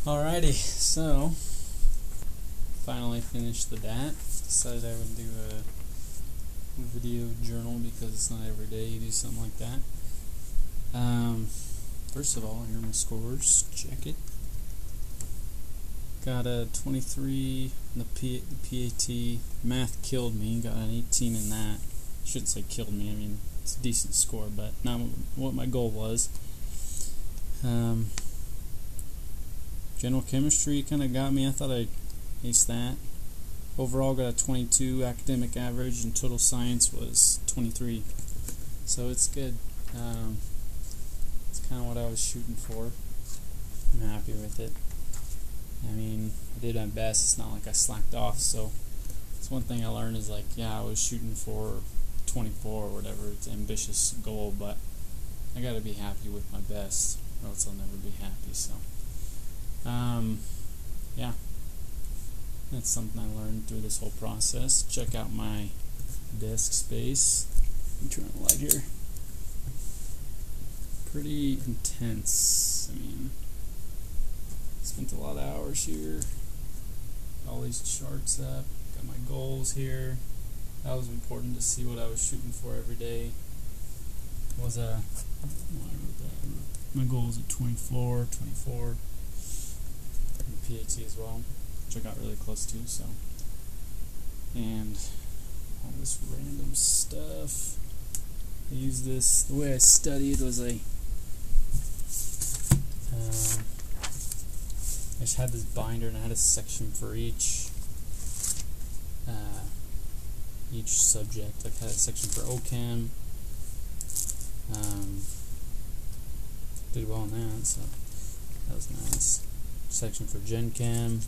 Alrighty, so finally finished the DAT. Decided I would do a video journal because it's not every day you do something like that. First of all, here are my scores. Check it. Got a 23 in the PAT. Math killed me. Got an 18 in that. I shouldn't say killed me. I mean, it's a decent score, but not what my goal was. General chemistry kind of got me. I thought I'd ace that. Overall got a 22 academic average, and total science was 23. So it's good. It's kind of what I was shooting for. I'm happy with it. I mean, I did my best. It's not like I slacked off. So it's one thing I learned is like, yeah, I was shooting for 24 or whatever. It's an ambitious goal, but I got to be happy with my best, or else I'll never be happy. So. Yeah, that's something I learned through this whole process. Check out my desk space. Let me turn on the light here. Pretty intense. I mean, spent a lot of hours here. All these charts up. Got my goals here. That was important to see what I was shooting for every day. My goal was at 24. PAT as well, which I got really close to, so. And all this random stuff. I used this, the way I studied was I just had this binder and I had a section for each subject. Like I had a section for OCHEM. Did well on that, so that was nice. Section for GCHEM.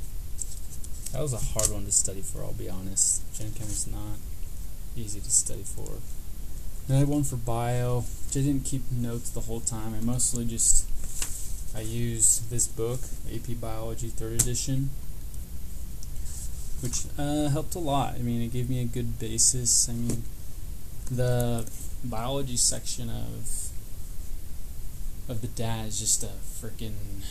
That was a hard one to study for, I'll be honest. GCHEM is not easy to study for. Then I had one for bio, which I didn't keep notes the whole time. I used this book, AP Biology 3rd edition, which helped a lot. I mean, it gave me a good basis. I mean, the biology section of the DAT is just a freaking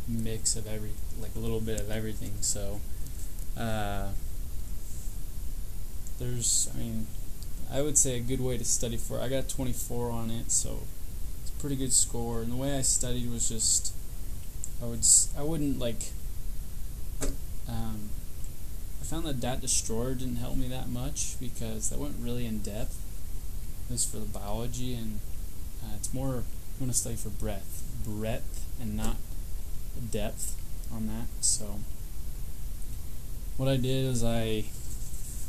mix of like a little bit of everything. So I would say a good way to study for it. I got 24 on it, so it's a pretty good score. And the way I studied was just I wouldn't like I found that DAT Destroyer didn't help me that much because that went really in depth, at least for the biology, and it's more you want to study for breadth and not depth on that. So what I did is I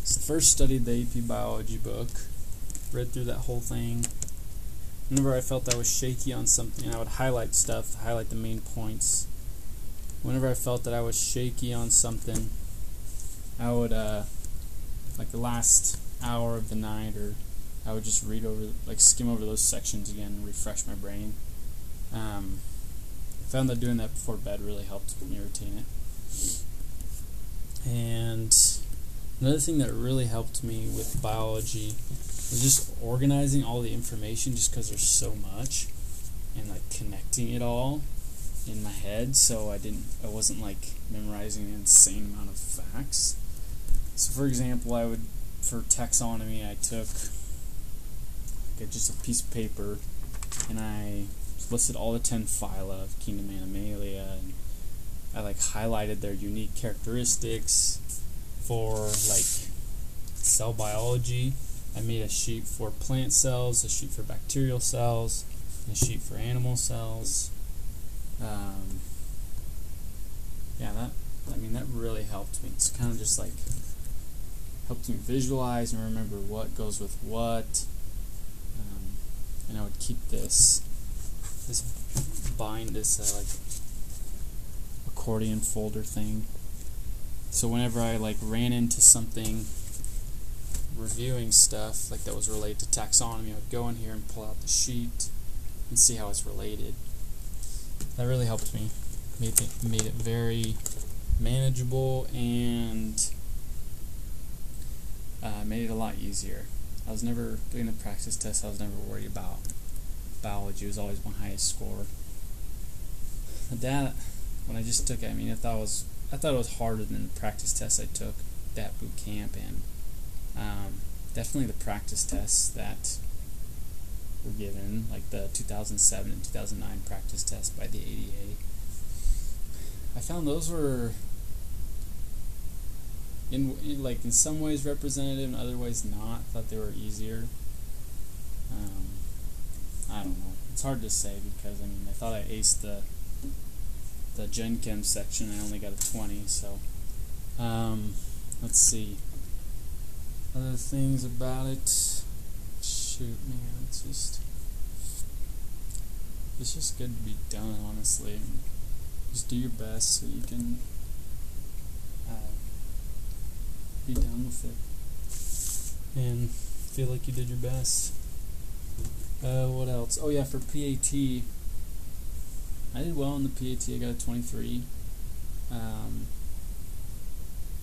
first studied the AP Biology book, read through that whole thing. Whenever I felt I was shaky on something, I would highlight stuff, highlight the main points. Whenever I felt that I was shaky on something, I would like the last hour of the night, or I would just skim over those sections again and refresh my brain. I found that doing that before bed really helped me retain it. And another thing that really helped me with biology was just organizing all the information, just because there's so much, and like connecting it all in my head, so I wasn't like memorizing an insane amount of facts. So for example, for taxonomy, I took just a piece of paper and I listed all the 10 phyla of kingdom Animalia, and I like highlighted their unique characteristics. For like cell biology, I made a sheet for plant cells, a sheet for bacterial cells, and a sheet for animal cells. That really helped me. It's kind of just like helped me visualize and remember what goes with what. And I would keep this accordion folder thing. So whenever I like ran into something reviewing stuff like that was related to taxonomy, I would go in here and pull out the sheet and see how it's related. That really helped me. Made it very manageable and made it a lot easier. I was never doing the practice test. I was never worried about biology. It was always my highest score. the DAT, when I just took it, I mean, I thought it was harder than the practice tests I took, DAT boot camp, and definitely the practice tests that were given, like the 2007 and 2009 practice test by the ADA. I found those were in some ways representative, in other ways not. I thought they were easier. I don't know. It's hard to say because I mean I thought I aced the GCHEM section. I only got a 20. So let's see. Other things about it. Shoot, man, it's just good to be done. Honestly, just do your best so you can be done with it and feel like you did your best. What else? Oh yeah, for PAT, I did well in the PAT. I got a 23.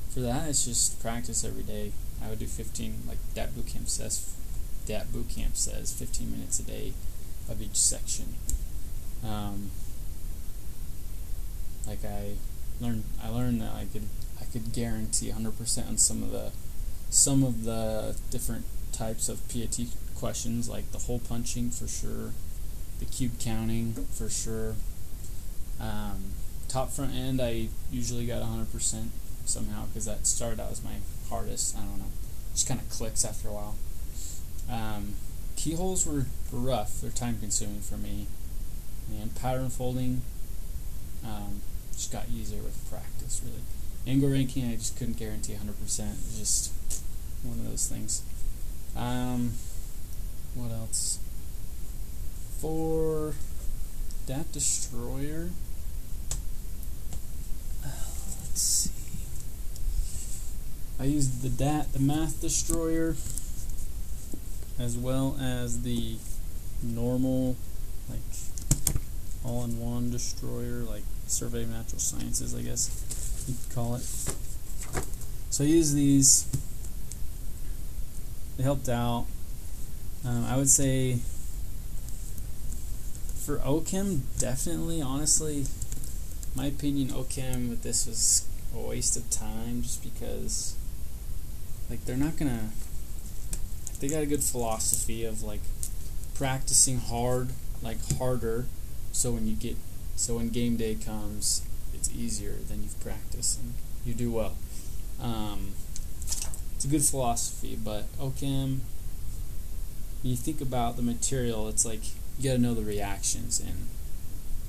For that, it's just practice every day. I would do 15, like DAT boot camp says. DAT boot camp says 15 minutes a day of each section. Like I learned that I could guarantee 100% on some of the different types of PAT questions, like the hole punching for sure, the cube counting for sure. Top front end, I usually got 100% somehow because that started out as my hardest. I don't know, just kind of clicks after a while. Keyholes were rough; they're time consuming for me, and pattern folding just got easier with practice. Really, angle ranking, I just couldn't guarantee 100%. It's just one of those things. What else? For DAT Destroyer, let's see. I used the Math Destroyer as well as the normal, like all-in-one destroyer, like Survey of Natural Sciences, I guess you could call it. So I used these. They helped out. I would say for OCHEM, definitely, honestly, my opinion, OCHEM with this was a waste of time just because, like, they're not gonna, they got a good philosophy of, like, practicing hard, like, harder, so when game day comes, it's easier than you've practiced and you do well. It's a good philosophy, but OCHEM, when you think about the material, it's like you got to know the reactions, and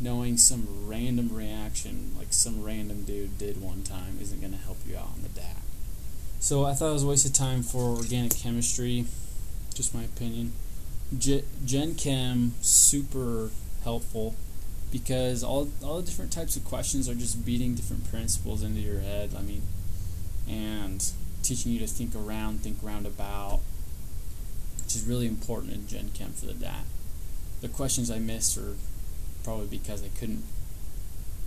knowing some random reaction like some random dude did one time isn't going to help you out on the DAT. So I thought it was a waste of time for organic chemistry, just my opinion. Gen Chem, super helpful because all the different types of questions are just beating different principles into your head. I mean, and teaching you to think around, think roundabout, which is really important in Gen Chem for the DAT. The questions I missed are probably because I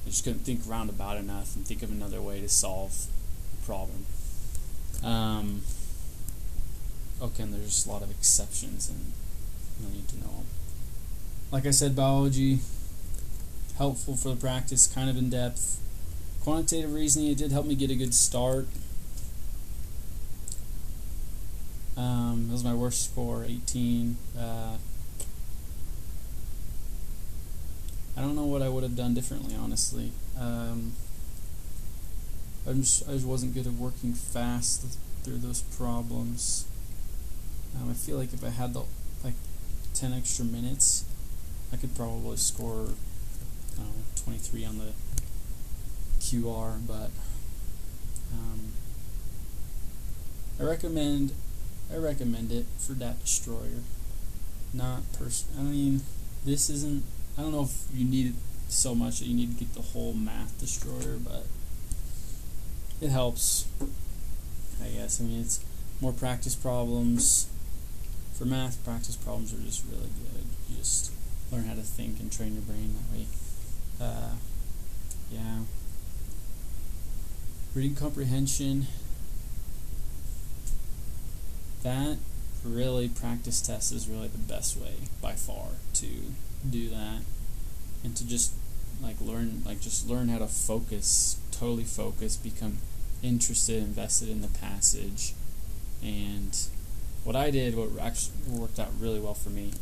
just couldn't think roundabout enough and think of another way to solve the problem. Okay, and there's just a lot of exceptions, and you need to know them. Like I said, biology, helpful for the practice, kind of in depth. Quantitative reasoning, it did help me get a good start. That was my worst score, 18. I don't know what I would have done differently, honestly. I just wasn't good at working fast through those problems. I feel like if I had 10 extra minutes, I could probably score 23 on the QR, but I recommend it for DAT Destroyer. I mean, this isn't. I don't know if you need it so much that you need to get the whole Math Destroyer, but it helps, I guess. I mean, it's more practice problems. For math, practice problems are just really good. You just learn how to think and train your brain that way. Yeah. Reading comprehension. That really, practice test is really the best way by far to do that, and to just just learn how to focus, totally focus, become interested, invested in the passage. And what I did, what actually worked out really well for me,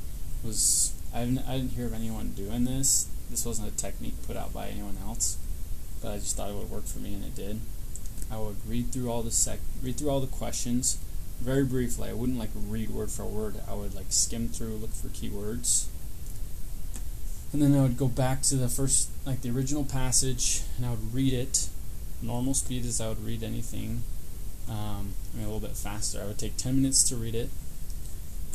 was I didn't hear of anyone doing this. This wasn't a technique put out by anyone else, but I just thought it would work for me, and it did. I would read through all the questions very briefly. I wouldn't like read word for word. I would like skim through, look for keywords, and then I would go back to the first, like the original passage, and I would read it normal speed as I would read anything. A little bit faster. I would take 10 minutes to read it,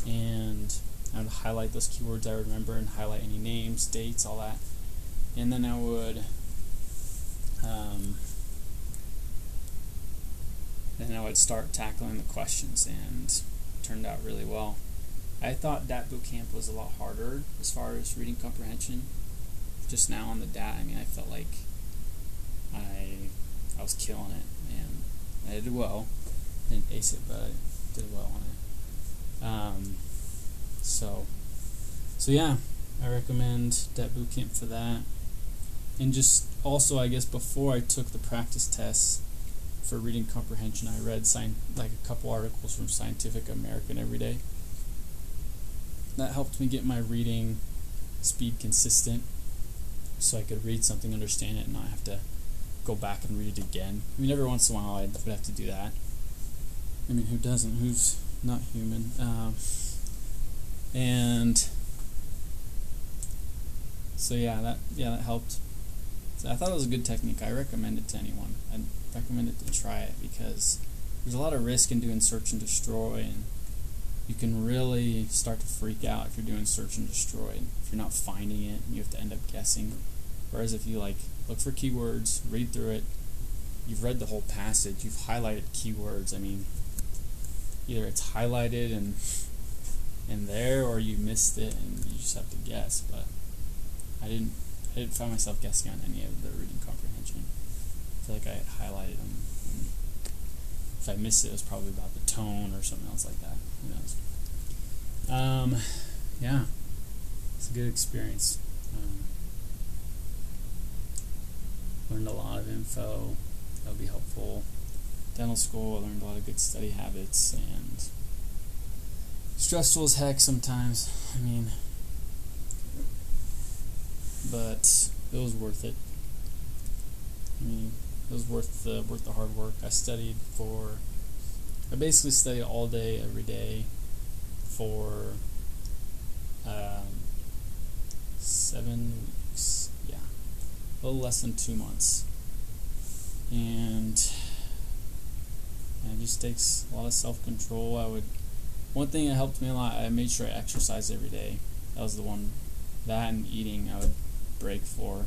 and I would highlight those keywords I remember and highlight any names, dates, all that. And then I would start tackling the questions, and it turned out really well. I thought DAT boot camp was a lot harder as far as reading comprehension. Just now on the DAT, I felt like I was killing it, and I did well. Didn't ace it, but I did well on it. So yeah, I recommend DAT boot camp for that. And just also, I guess before I took the practice tests for reading comprehension, I read like a couple articles from Scientific American every day. That helped me get my reading speed consistent, so I could read something, understand it, and not have to go back and read it again. Every once in a while I would have to do that. Who doesn't? Who's not human? And so that helped. So I thought it was a good technique. I recommend it to anyone. I'd recommend it to try it, because there's a lot of risk in doing search and destroy, and you can really start to freak out if you're doing search and destroy, if you're not finding it and you have to end up guessing. Whereas if you look for keywords, read through it, you've read the whole passage, you've highlighted keywords. Either it's highlighted and there, or you missed it and you just have to guess. But I didn't find myself guessing on any of the reading comprehension. I feel like I had highlighted them. And if I missed it, it was probably about the tone or something else like that. Who knows? Yeah, it's a good experience. Learned a lot of info that would be helpful. Dental school, I learned a lot of good study habits, and stressful as heck sometimes. But it was worth it. It was worth the hard work. I basically studied all day, every day, for 7 weeks. Yeah, a little less than 2 months, and it just takes a lot of self-control. One thing that helped me a lot, I made sure I exercised every day. That was the one. That and eating I would break for.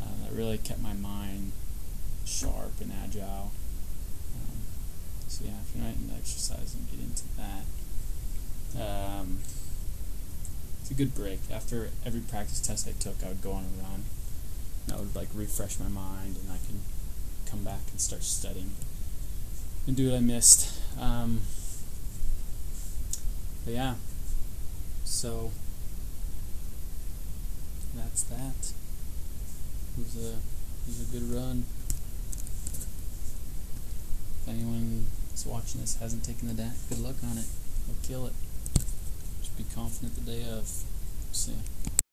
That really kept my mind sharp and agile. So yeah, if you're not into exercising, get into that. It's a good break. After every practice test I took, I would go on a run. And that would refresh my mind, and I can come back and start studying and do what I missed. But yeah, so that's that. It was a good run. If anyone that's watching this hasn't taken the DAT, good luck on it. You'll kill it. Just be confident the day of. See ya.